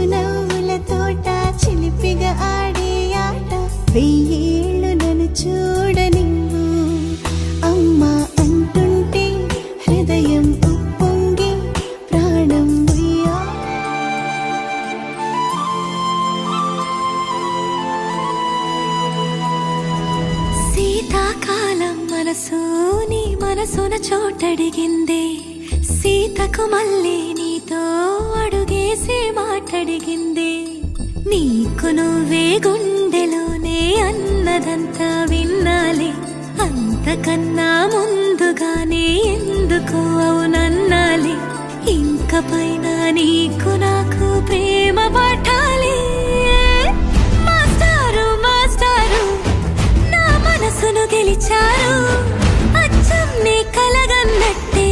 చిరునవ్వుల తోట చిలిపిగా ఆడే ఆట వెయ్యేళ్ళు నన్ను చూడనివ్వు అమ్మా అంటుంటే హృదయం ఉప్పొంగి ప్రాణం శీతాకాలం మనసు నీ మనసున చోటడిగిందే సీతకు మళ్ళీ నీతో అడుగేసి మాటడిగిందే నీకు నువ్వే గుండెలోనే అన్నదంతా విన్నాలే అంతకన్నా ముందుగానే ఎందుకు అవునన్నాలే ఇంక పైన నీకు నాకు ప్రేమ పాఠాలే మాస్టారు మాస్టారు నా మనసును గెలిచారు అచ్చం నీ కలగన్నట్టే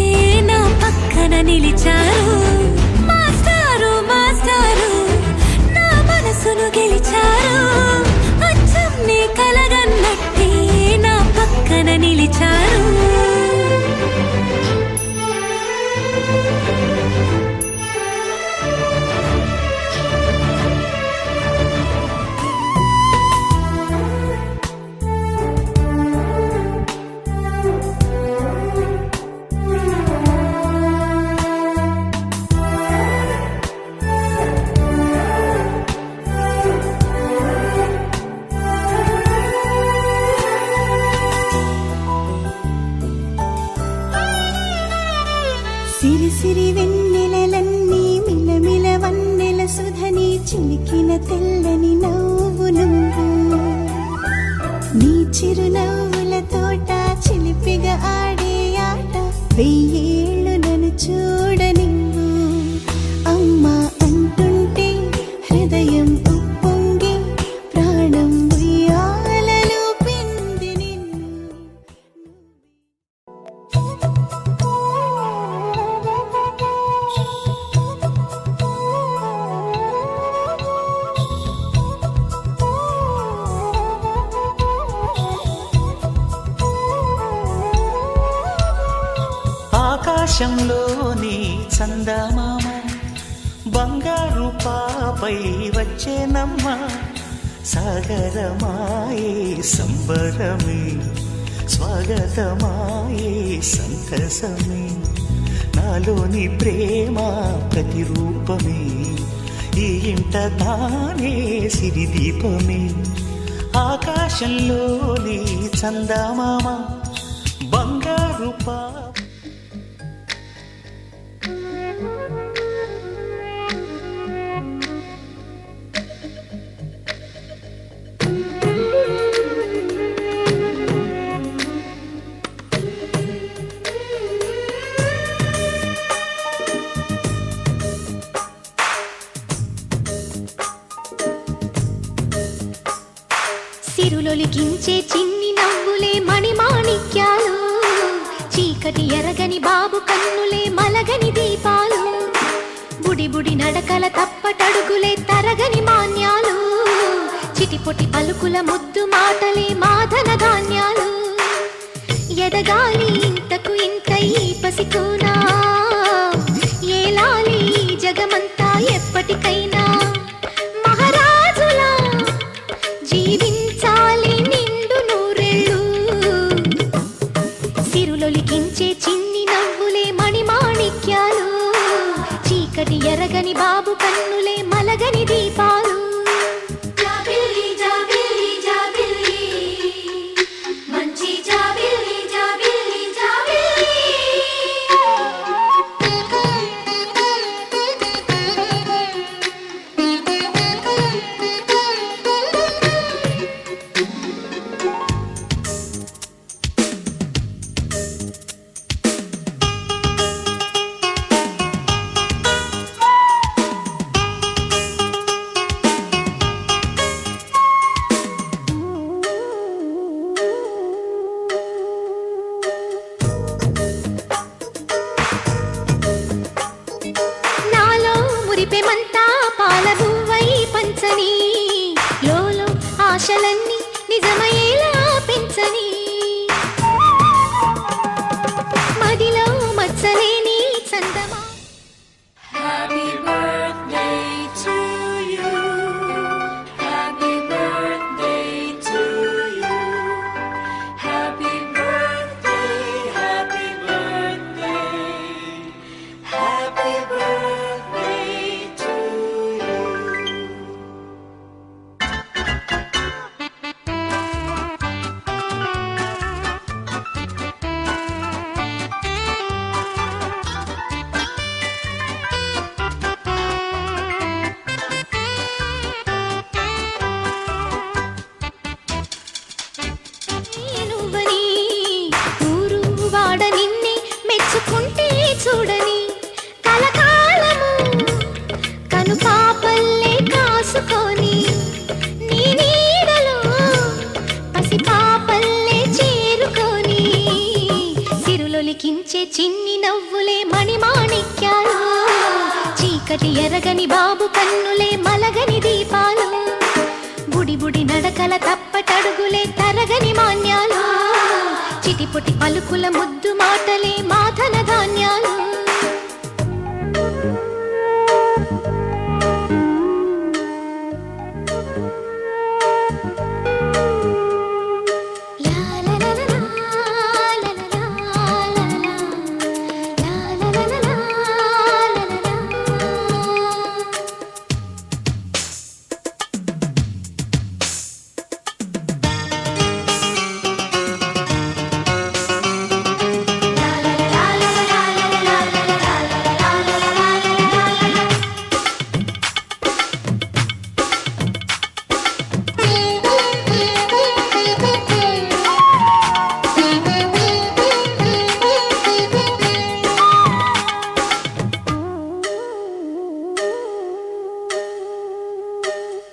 నా పక్కన నిలిచారు మాస్టారు మాస్టారు నా మనసును గెలిచారు అచ్చం నీ కలగన్నట్టే నా పక్కన నిలిచారు సిరి సిరి వెన్నెలలన్నీ మిలమిల వన్నెల సుధని చిలికిన తెల్లని నవ్వు నువ్వు నీ చిరునవ్వుల తోట చిలిపిగా ఆడే ఆట వెయ్యేళ్ళు నన్ను చూడనివ్వు అమ్మా అంటుంటే హృదయం ఉప్పొంగి ప్రాణం ఉయ్యాలలో పిండి నిన్ను ఆకాశంలోని చందమామ బంగారు పాపై వచ్చేనమ్మ సాగరమాయే సంబరమే స్వాగతమాయే సంతసమే నాలోని ప్రేమ ప్రతిరూపమే ఈ ఇంట తానే సిరిదీపమే ఆకాశంలోని చందమామ బంగారు పాప సిరులొలికించే చిన్ని నవ్వులే మణిమాణిక్యాలు చీకటి ఎరగని బాబు కన్నులే మలగని దీపాలు బుడి బుడి నడకల తప్పటడుగులే తరగని మాన్యాలు చిటిపొటి పలుకుల ముద్దు మాటలే మాధన ధాన్యాలు ఎదగాలి ఇంతకు ఇంత ఈ పసికోనా ఏలాలి జగమంతా ఎప్పటికైనా మహారాజులా జీవించాలి నిండు నూరెళ్ళు సిరులొలికించే చిన్ని నవ్వులే మణిమాణిక్యాలు చీకటి ఎరగని బాబు కన్నులే మలగని దీపాలు జాబిల్లి జాబిల్లి జాబిల్లి మంచి జాబిల్లి జాబిల్లి జాబిల్లి మురిపెమంతా పాలబువ్వై పంచని లోలో ఆశలన్నీ నిజమయ్యేలా పెంచని మదిలో మచ్చలేని చందమా హ్యాపీ బర్త్డే టు ఎరగని బాబు కన్నులే మలగని దీపాలు, బుడి బుడి నడకల తప్పటడుగులే తరగని మాన్యాలు, చిటిపుటి పలుకుల ముద్దు మాటలే మాధన ధాన్యాలు.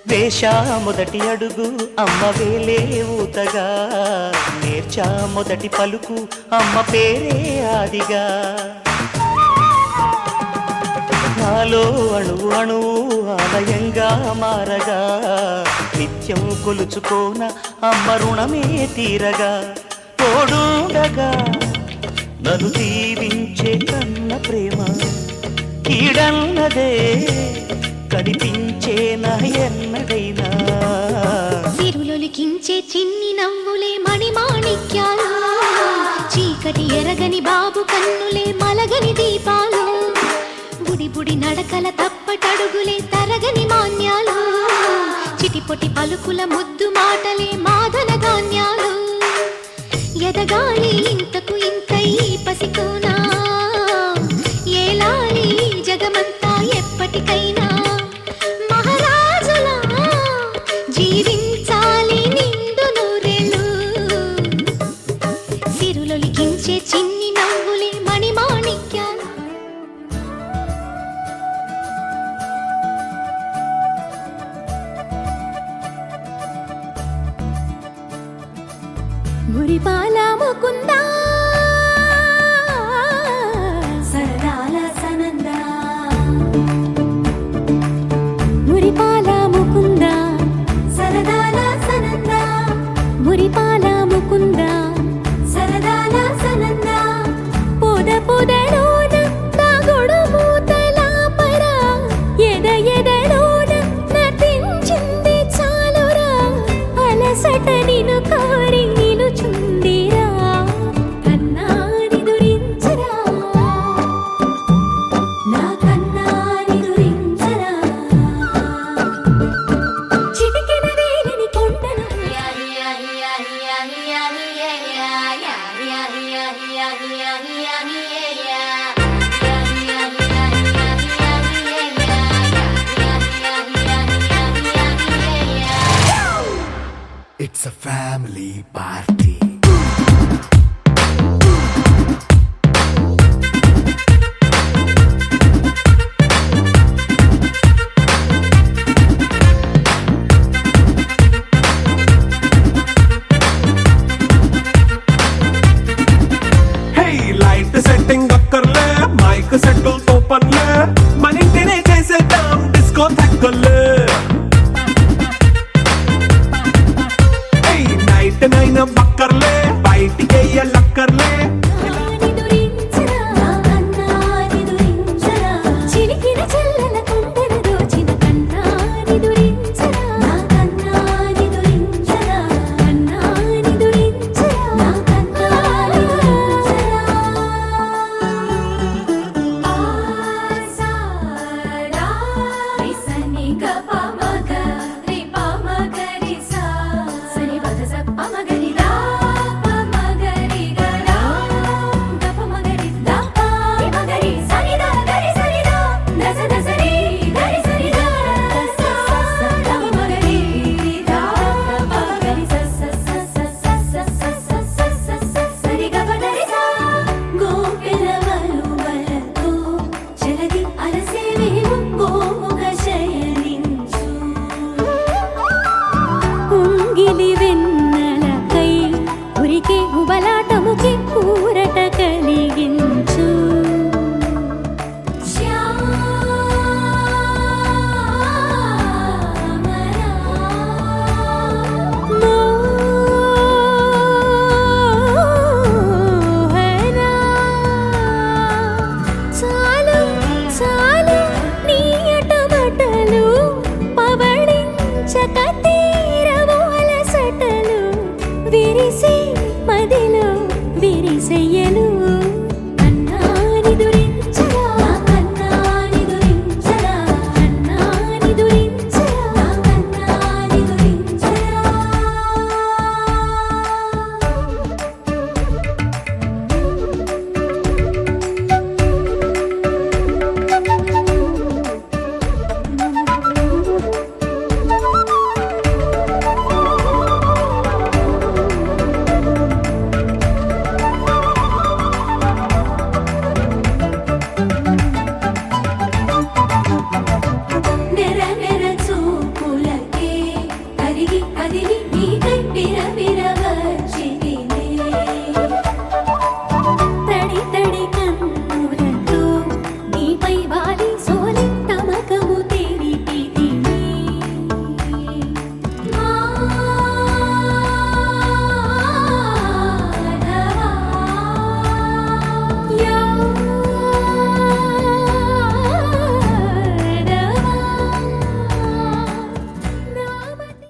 వేశా మొదటి అడుగు అమ్మ వేలే ఊతగా, నేర్చా మొదటి పలుకు అమ్మ పేరే ఆదిగా, నాలో అణువు అణువు ఆలయంగా మారగా, నిత్యం కొలుచుకోన అమ్మ రుణమే తీరగా, తోడుండగా నన్ను దీవించే కన్న ప్రేమ కీడన్నదే కనిపించేనా ఎన్నడైనా. సిరులొలికించే చిన్ని నవ్వులే మణిమాణిక్యాలు, చీకటి ఎరగని బాబు కన్నులే మలగని దీపాలు, బుడి బుడి నడకల తప్పటడుగులే తరగని మాన్యాలు, చిటిపొటి పలుకుల ముద్దు మాటలే మాదన ధాన్యాలు. ఎదగాలి ఇంతకు ఇంతై పసికోనా, ఏలాలి జగమంతా ఎప్పటికైనా, మహారాజులా జీవించాలి నిండు నూరేళ్ళు. సిరులొలికించే చిన్ని నవ్వులే మణిమాణిక్యాలు. మురిపాల ముకుందా సరదాల సనందా, మురిపాల ముకుందా సరదాల సనందా, మురిపాల ముకుందా సరదాల సనందా, పొద పొదలోన తాగుడు మూతల పరా, ఎద ఎదలోన నటించింది చాలురా, అలసట నిను కోరి నిలుచుందిరా, కన్నాని దురించరా నా కన్నాని దురించరా, చిటికెన వేలిని కొండను It's a family party. Hey, light setting అక్కర్లే, మైక్ సెట్టుల్ తో పనులే, మన ఇంటినే చేసేద్దాం డిస్కో థక్కర్లే. నైట్ నైన్ బక్కర్లే, బయటికి లక్కర్లే, కన్నాని దురించరా నా కన్నాని దురించరా, చిలికిన చెల్లెల కొండను దోచిన కన్నాని దురించరా నా కన్నాని దురించరా, కన్నాని దురించరా నా కన్నాని దురించరా. ఆసారా రిసని గప మగ రి ప మగ రి సా, సని పద స ప మగ రి దా ప మగ రి గ రా, గప మగ రి దా ప రి మగ రి సని దా గ రి సని దా, దస దస రి గ రి సని దా, దస స ద మగ రి దా ప మగ రి స స స స స స స స స స సరి గ ప ద రి సా, గోపిల వలువలతో జలది అలసేవేమో గోముగ శయనించు, ఉంగిలి వెన్నెలకై ఉరికే ఉబలాటముకి ఊరట కలిగించు, శ్యామ ఊరించి